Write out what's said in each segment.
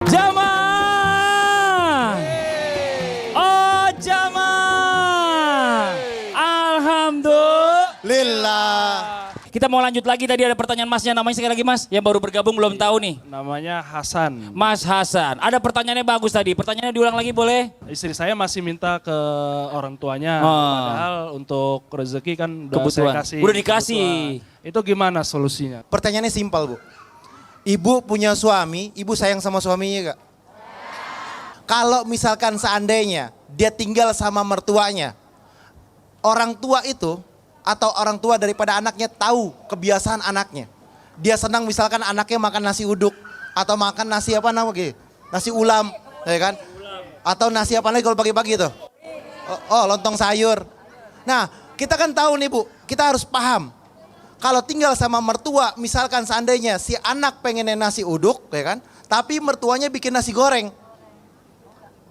Jamaah. Oh jamaah. Alhamdulillah. Kita mau lanjut lagi, tadi ada pertanyaan masnya, namanya sekali lagi mas, yang baru bergabung belum tahu nih. Namanya Hasan. Mas Hasan, ada pertanyaannya bagus tadi, pertanyaannya diulang lagi boleh? Istri saya masih minta ke orang tuanya, padahal untuk rezeki kan udah Kebutuhan. saya kasih. Udah dikasih. Kebutuhan. Itu gimana solusinya? Pertanyaannya simpel, Bu. Ibu punya suami, ibu sayang sama suaminya gak? Kalau misalkan seandainya dia tinggal sama mertuanya, orang tua itu atau orang tua daripada anaknya tahu kebiasaan anaknya. Dia senang misalkan anaknya makan nasi uduk atau makan nasi apa namanya? Nasi ulam, ya kan? Atau nasi apa lagi kalau pagi-pagi itu? Oh, lontong sayur. Nah, kita kan tahu nih Bu, kita harus paham. Kalau tinggal sama mertua, misalkan seandainya si anak pengennya nasi uduk, ya kan? Tapi mertuanya bikin nasi goreng.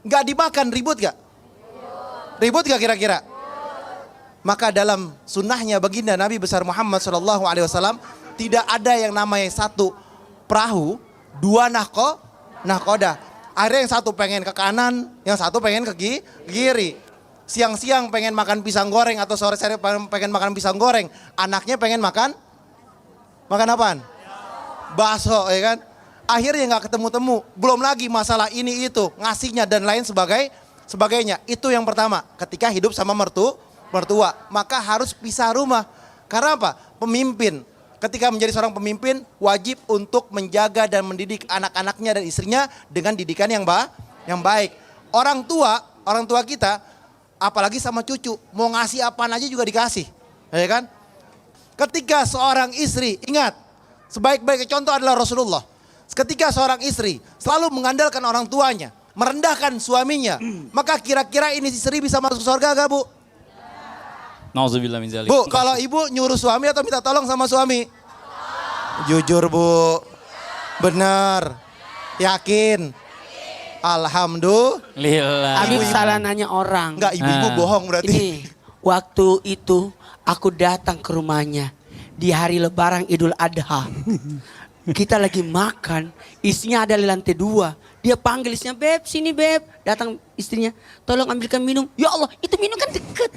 Nggak dimakan, ribut gak? Ribut gak kira-kira? Maka dalam sunnahnya baginda Nabi besar Muhammad SAW tidak ada yang namanya satu perahu, dua nahkoda. Akhirnya yang satu pengen ke kanan, yang satu pengen ke kiri. Siang-siang pengen makan pisang goreng atau sore-sore pengen makan pisang goreng. Anaknya pengen makan apaan? Bakso, ya kan? Akhirnya nggak ketemu-temu. Belum lagi masalah ini itu, ngasihnya dan lain sebagainya. Itu yang pertama, ketika hidup sama mertua, maka harus pisah rumah. Karena apa? Pemimpin, ketika menjadi seorang pemimpin wajib untuk menjaga dan mendidik anak-anaknya dan istrinya dengan didikan yang baik. Orang tua kita, apalagi sama cucu, mau ngasih apaan aja juga dikasih, ya kan? Ketika seorang istri, ingat, sebaik-baiknya contoh adalah Rasulullah. Ketika seorang istri selalu mengandalkan orang tuanya, merendahkan suaminya, maka kira-kira ini istri bisa masuk surga gak, Bu? Nauzubillah min zalik. Bu, kalau ibu nyuruh suami atau minta tolong sama suami? Jujur, Bu. Benar. Yakin. Alhamdulillah. Habib salah nanya orang. Enggak, ibu-ibu bohong berarti. Ini, waktu itu aku datang ke rumahnya di hari Lebaran Idul Adha. Kita lagi makan, istrinya ada di lantai 2. Dia panggil istrinya, "Beb, sini Beb." Datang istrinya, "Tolong ambilkan minum." Ya Allah, itu minum kan deket.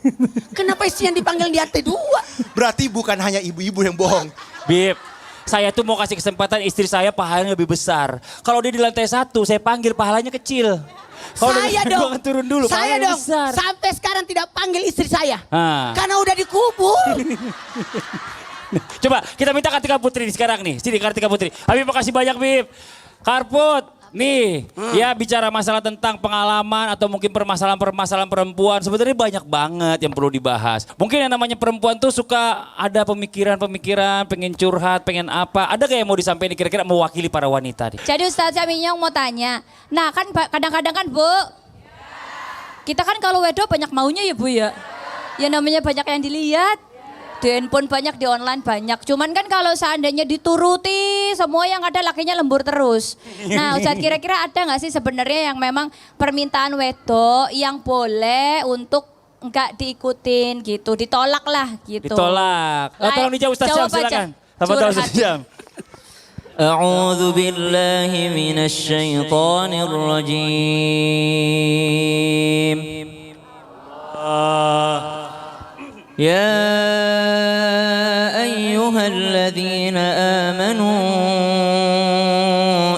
Kenapa istrinya dipanggil di lantai 2? Berarti bukan hanya ibu-ibu yang bohong. Bib, saya tuh mau kasih kesempatan istri saya pahalanya lebih besar. Kalau dia di lantai 1, saya panggil pahalanya kecil. Kalau Saya dong, turun dulu, saya pahalanya dong, besar. sampai sekarang tidak panggil istri saya. Ah. Karena udah dikubur. Coba kita minta Kartika Putri sekarang nih. Sini Kartika Putri. Habib makasih banyak Bib. Karput, nih ya bicara masalah tentang pengalaman atau mungkin permasalahan-permasalahan perempuan. Sebenarnya banyak banget yang perlu dibahas. Mungkin yang namanya perempuan tuh suka ada pemikiran-pemikiran, pengen curhat, pengen apa. Ada gak yang mau disampaikan kira-kira mewakili para wanita nih? Jadi Ustaz Jaminyong mau tanya. Nah kan kadang-kadang kan Bu, kita kan kalau wedo banyak maunya ya Bu ya. Ya namanya banyak yang dilihat. Di handphone banyak, di online banyak. Cuman kan kalau seandainya dituruti semua yang ada lakinya lembur terus. Nah Ustadz kira-kira ada gak sih sebenarnya yang memang permintaan wedok yang boleh untuk enggak diikutin gitu. Ditolak lah gitu. Ditolak. Tolong dijawab Ustaz Syam silakan. Sama tahu Ustaz Syam. أعوذ بالله من الشيطان الرجيم يا أيها الذين آمنوا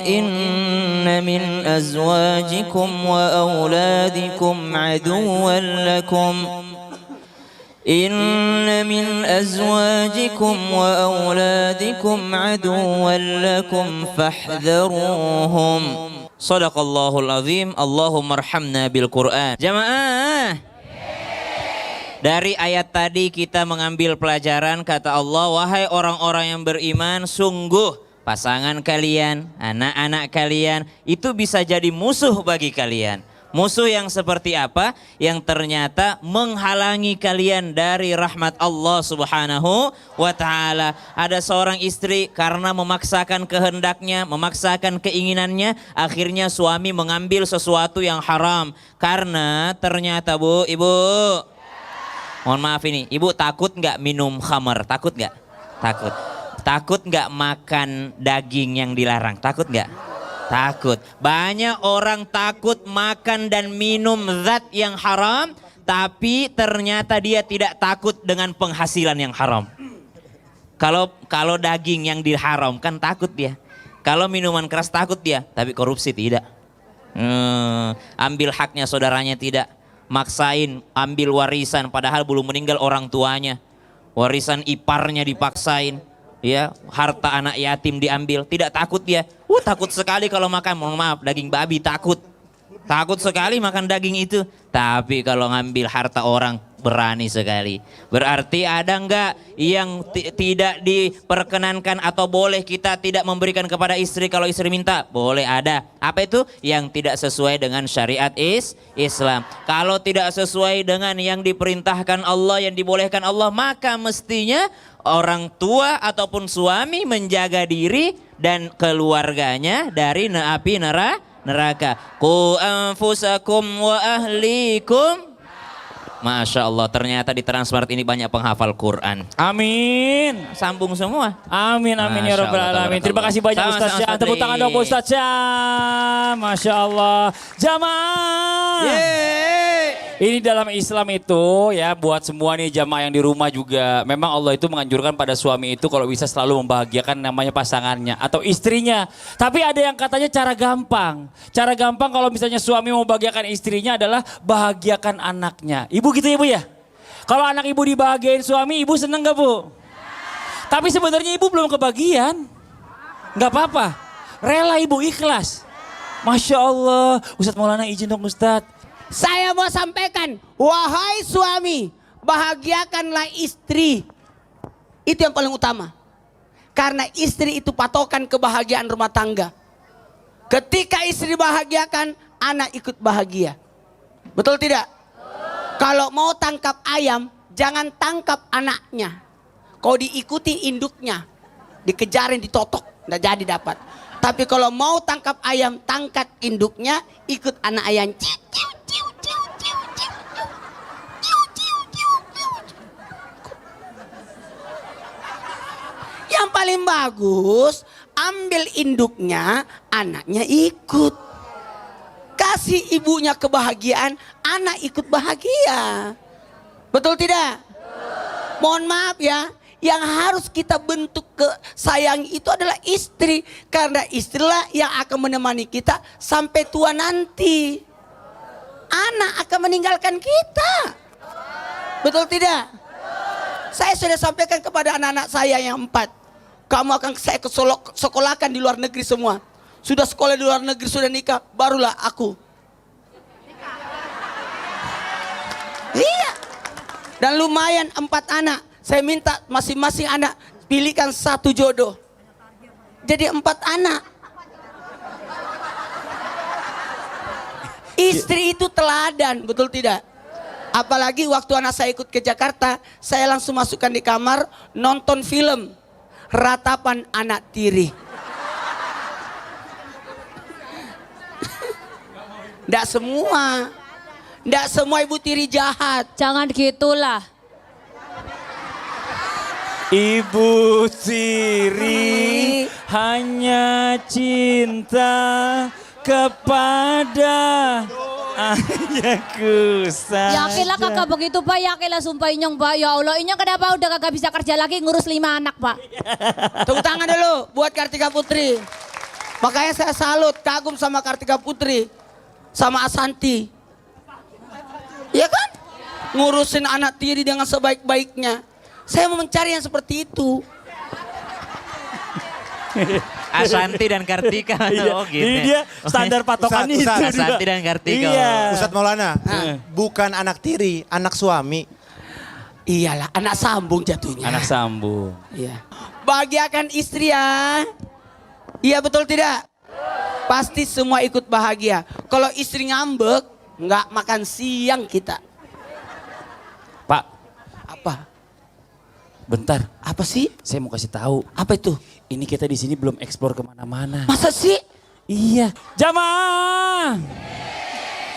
إن من أزواجكم وأولادكم عدوا لكم إن من أزواجكم وأولادكم عدوا لكم فاحذروهم صدق الله العظيم اللهم ارحمنا بالقرآن جماعة. Dari ayat tadi kita mengambil pelajaran, kata Allah, wahai orang-orang yang beriman, sungguh pasangan kalian, anak-anak kalian itu bisa jadi musuh bagi kalian. Musuh yang seperti apa? Yang ternyata menghalangi kalian dari rahmat Allah Subhanahu wa ta'ala. Ada seorang istri karena memaksakan kehendaknya, memaksakan keinginannya, akhirnya suami mengambil sesuatu yang haram. Karena ternyata Bu, Ibu, mohon maaf ini, Ibu takut nggak minum khamar? Takut nggak? Takut. Takut nggak makan daging yang dilarang? Takut nggak? Takut. Banyak orang takut makan dan minum zat yang haram, tapi ternyata dia tidak takut dengan penghasilan yang haram. Kalau daging yang diharamkan takut dia. Kalau minuman keras takut dia, tapi korupsi tidak. Ambil haknya saudaranya tidak. Maksain ambil warisan padahal belum meninggal orang tuanya. Warisan iparnya dipaksain. Ya, harta anak yatim diambil, tidak takut dia. Takut sekali kalau makan, mohon maaf, daging babi takut. Takut sekali makan daging itu. Tapi kalau ngambil harta orang, berani sekali. Berarti ada enggak yang tidak diperkenankan atau boleh kita tidak memberikan kepada istri kalau istri minta? Boleh, ada. Apa itu? Yang tidak sesuai dengan syariat Islam. Kalau tidak sesuai dengan yang diperintahkan Allah, yang dibolehkan Allah, maka mestinya orang tua ataupun suami menjaga diri dan keluarganya dari api neraka. Qu anfusakum wa ahlikum. Masya Allah, ternyata di Transmart ini banyak penghafal Quran. Amin. Sambung semua. Amin, amin ya Rabbal Alamin. Terima kasih banyak Ustaz Syam. Tepuk tangan dong Ustaz Syam. Masya Allah. Jamaah. Ini dalam Islam itu ya buat semua nih jamaah yang di rumah juga. Memang Allah itu menganjurkan pada suami itu kalau bisa selalu membahagiakan namanya pasangannya atau istrinya. Tapi ada yang katanya cara gampang. Cara gampang kalau misalnya suami mau membahagiakan istrinya adalah bahagiakan anaknya. Ibu gitu ya Bu ya? Kalau anak ibu dibahagiain suami, ibu seneng gak Bu? Tapi sebenarnya ibu belum kebagian. Gak apa-apa. Rela ibu ikhlas. Masya Allah. Ustadz Maulana izin dong Ustadz. Saya mau sampaikan, wahai suami, bahagiakanlah istri. Itu yang paling utama. Karena istri itu patokan kebahagiaan rumah tangga. Ketika istri bahagiakan, anak ikut bahagia. Betul tidak? Kalau mau tangkap ayam, jangan tangkap anaknya. Kalau diikuti induknya, dikejarin, ditotok, nggak jadi dapat. Tapi kalau mau tangkap ayam, tangkap induknya, ikut anak ayam. Yang paling bagus, ambil induknya, anaknya ikut. Kasih ibunya kebahagiaan, anak ikut bahagia. Betul tidak? Mohon maaf ya, yang harus kita bentuk kesayangi itu adalah istri. Karena istrilah yang akan menemani kita sampai tua nanti. Anak akan meninggalkan kita. Betul tidak? Saya sudah sampaikan kepada anak-anak saya yang 4. Kamu akan saya sekolahkan di luar negeri semua. Sudah sekolah di luar negeri, sudah nikah, barulah aku. Iya. Dan lumayan 4 anak. Saya minta masing-masing anak pilihkan 1 jodoh. Jadi 4 anak. Istri itu teladan, betul tidak? Apalagi waktu anak saya ikut ke Jakarta, saya langsung masukkan di kamar, nonton film Ratapan Anak Tiri. Nggak semua ibu tiri jahat. Jangan gitulah. Ibu tiri hanya cinta kepada ayahku saja. Yakinlah kagak begitu Pak, yakinlah sumpah Inyong Pak. Ya Allah, Inyong kenapa udah kagak bisa kerja lagi ngurus 5 anak Pak. Tepuk tangan dulu buat Kartika Putri. Makanya saya salut, kagum sama Kartika Putri. Sama Asanti. Iya kan? Ngurusin anak tiri dengan sebaik-baiknya. Saya mau mencari yang seperti itu. Asanti dan Kartika. Oh gitu. Ini dia standar patokannya itu. Ustadz. Asanti dan Kartika. Iya. Ustadz Maulana, bukan anak tiri, anak suami. Iyalah, anak sambung jatuhnya. Anak sambung. Iya. Bahagiakan istri ya. Iya betul tidak? Pasti semua ikut bahagia. Kalau istri ngambek, nggak makan siang kita. Pak, Apa? bentar. Apa sih? Saya mau kasih tahu. Apa itu? Ini kita di sini belum eksplor kemana-mana. Masa sih? Iya. Jamaah.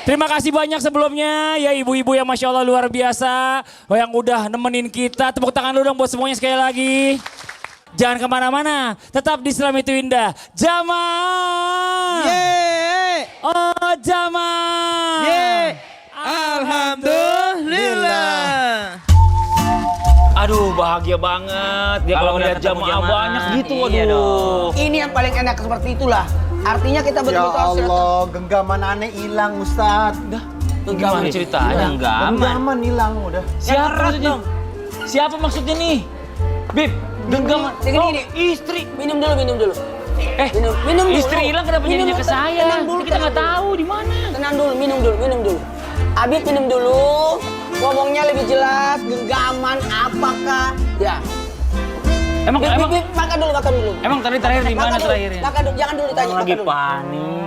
Terima kasih banyak sebelumnya ya ibu-ibu yang Masya Allah luar biasa. Yang udah nemenin kita. Tepuk tangan dulu dong buat semuanya sekali lagi. Jangan kemana-mana, tetap di Islam itu indah. Jamaah. Oh jamaah. Alhamdulillah. Aduh bahagia banget dia kalau melihat jamaah banyak gitu. Iya Waduh. dong. Ini yang paling enak seperti itulah. Artinya kita Ya betul-betul Allah, genggaman aneh hilang Ustadz. Gimana ceritanya? Genggaman hilang udah. Siapa maksudnya? Siapa maksudnya nih? Bib, genggaman. Gini. Istri. Minum dulu. Minum dulu. istri hilang kenapa Minum nyanyinya ke dulu, saya? tenang dulu, Kita nggak tenang tahu di mana. Tenang dulu, minum dulu. Habib minum dulu. Ngomongnya lebih jelas, genggaman apakah? Ya. Emang Makan dulu. emang terakhir di mana Makan dulu, terakhirnya? Makan dulu, jangan dulu ditanya. Lagi makan dulu. panik.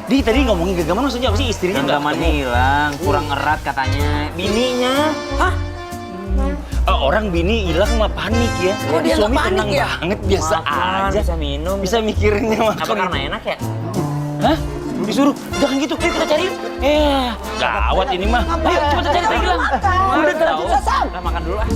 Di tadi ngomongin genggaman maksudnya apa sih? Istrinya nggak Genggaman ketemu. hilang, kurang erat katanya. Bininya. Hah? Orang bini hilang mah panik ya. Oh, dia Suami nggak panik tenang ya? banget biasa Makan, aja. bisa minum. Bisa mikirinnya makan. Apa karena enak ya? Hah? Disuruh, jangan gitu, ayo kita cari yuk. Gawat ini mah. Ayo, cepat cari, hilang. Udah tahu. Sam. Udah makan dulu ah.